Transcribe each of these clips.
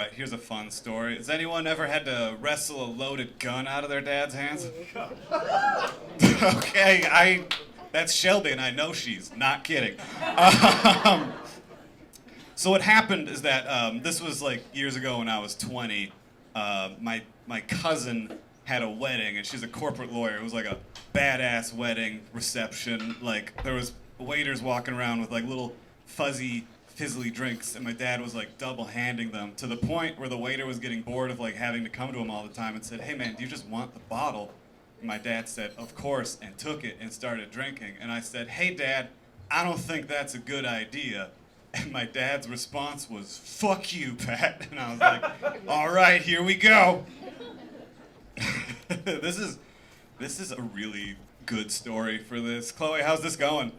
right, here's a fun story. Has anyone ever had to wrestle a loaded gun out of their dad's hands? Okay, that's Shelby, and I know she's not kidding. Um, so what happened is that this was like years ago when I was 20. My cousin had a wedding, and she's a corporate lawyer. It was like a badass wedding reception. Like there was waiters walking around with like little fuzzy fizzly drinks, and my dad was like double handing them to the point where the waiter was getting bored of like having to come to him all the time and said, "Hey man, do you just want the bottle?" And my dad said, "Of course," and took it and started drinking. And I said, "Hey dad, I don't think that's a good idea." And my dad's response was, "Fuck you, Pat." And I was like, "All right, here we go." This is a really good story for this. Chloe, how's this going?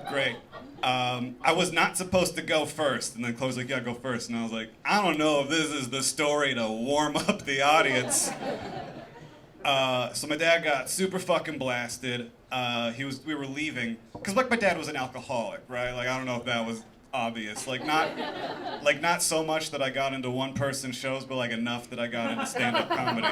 Great. I was not supposed to go first, and then Chloe's like, "Yeah, go first." And I was like, "I don't know if this is the story to warm up the audience." So my dad got super fucking blasted. We were leaving, cause like my dad was an alcoholic, right? Like I don't know if that was obvious. Like not so much that I got into one-person shows, but like enough that I got into stand-up comedy.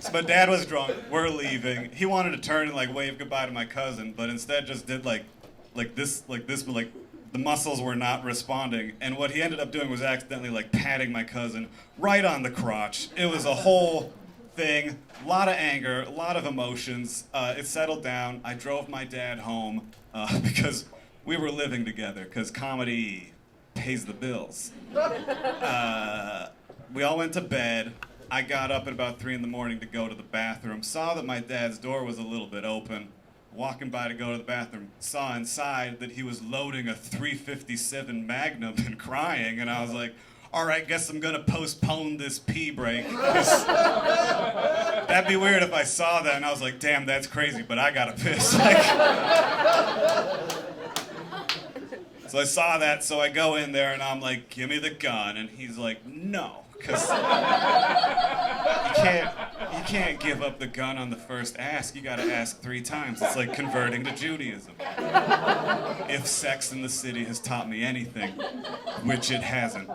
So my dad was drunk. We're leaving. He wanted to turn and like wave goodbye to my cousin, but instead just did like this, but like the muscles were not responding. And what he ended up doing was accidentally like patting my cousin right on the crotch. It was a whole thing. A lot of anger, a lot of emotions. It settled down. I drove my dad home because we were living together. Because comedy pays the bills. We all went to bed. I got up at about 3 a.m. to go to the bathroom. Saw that my dad's door was a little bit open. Walking by to go to the bathroom, saw inside that he was loading a .357 Magnum and crying, and I was like, "All right, guess I'm gonna postpone this pee break." That'd be weird if I saw that and I was like, "Damn, that's crazy, but I gotta piss." So I saw that, so I go in there and I'm like, "Give me the gun," and he's like, "No." Because you can't give up the gun on the first ask. You gotta ask 3 times. It's like converting to Judaism. If Sex in the City has taught me anything, which it hasn't.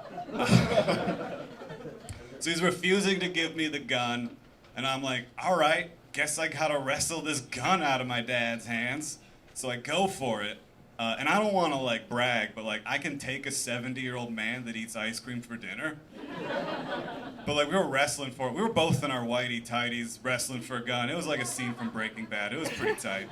So he's refusing to give me the gun, and I'm like, all right, guess I gotta wrestle this gun out of my dad's hands. So I go for it. And I don't want to like brag, but like I can take a 70-year-old man that eats ice cream for dinner. But like we were wrestling for it. We were both in our whitey tighties wrestling for a gun. It was like a scene from Breaking Bad. It was pretty tight.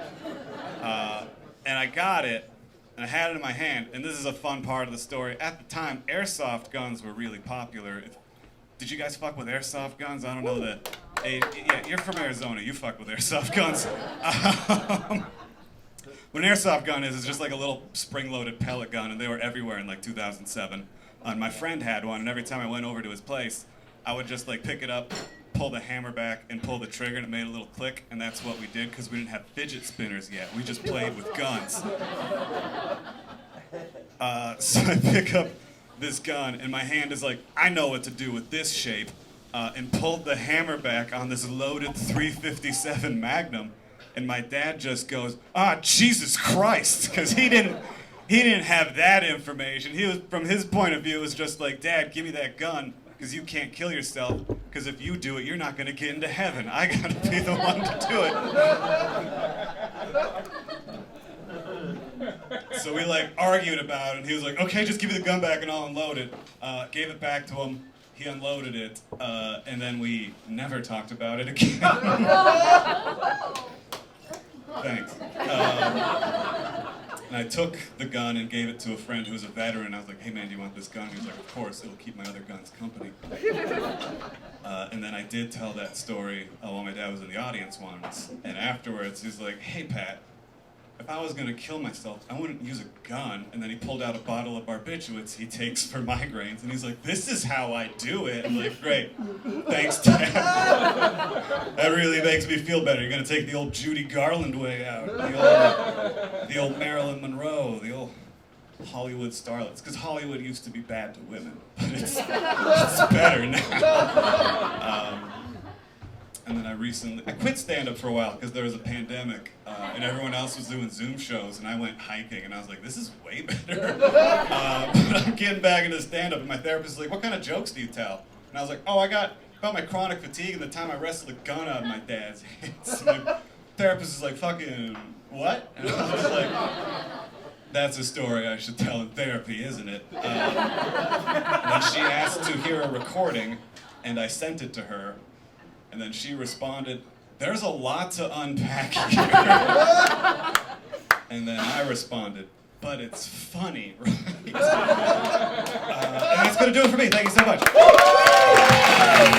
And I got it, and I had it in my hand. And this is a fun part of the story. At the time, airsoft guns were really popular. Did you guys fuck with airsoft guns? I don't know that. Yeah, you're from Arizona. You fuck with airsoft guns. What an airsoft gun is just like a little spring-loaded pellet gun, and they were everywhere in like 2007. And my friend had one, and every time I went over to his place, I would just like pick it up, pull the hammer back, and pull the trigger, and it made a little click, and that's what we did because we didn't have fidget spinners yet. We just played with guns. So I pick up this gun, and my hand is like, I know what to do with this shape, and pulled the hammer back on this loaded .357 Magnum. And my dad just goes, "Ah, Jesus Christ," because he didn't have that information. He was, from his point of view, it was just like, "Dad, give me that gun, because you can't kill yourself, because if you do it, you're not going to get into heaven. I got to be the one to do it." So we like argued about it, and he was like, "Okay, just give me the gun back and I'll unload it." Gave it back to him. He unloaded it, and then we never talked about it again. Thanks. And I took the gun and gave it to a friend who was a veteran. I was like, "Hey man, do you want this gun?" He was like, "Of course, it'll keep my other guns company." And then I did tell that story while my dad was in the audience once. And afterwards, he's like, "Hey Pat, if I was gonna kill myself, I wouldn't use a gun." And then he pulled out a bottle of barbiturates he takes for migraines, and he's like, "This is how I do it." I'm like, "Great, thanks, Dad. That really makes me feel better. You're gonna take the old Judy Garland way out, the old Marilyn Monroe, the old Hollywood starlets." Because Hollywood used to be bad to women, but it's better now. And then I quit stand-up for a while because there was a pandemic, and everyone else was doing Zoom shows, and I went hiking, and I was like, this is way better. But I'm getting back into stand-up, and my therapist is like, what kind of jokes do you tell? And I was like, oh, I got about my chronic fatigue and the time I wrestled a gun out of my dad's hands. And my therapist is like, fucking, what? And I was like, that's a story I should tell in therapy, isn't it? And then she asked to hear a recording, and I sent it to her. And then she responded, there's a lot to unpack here. And then I responded, but it's funny, right? And that's going to do it for me. Thank you so much.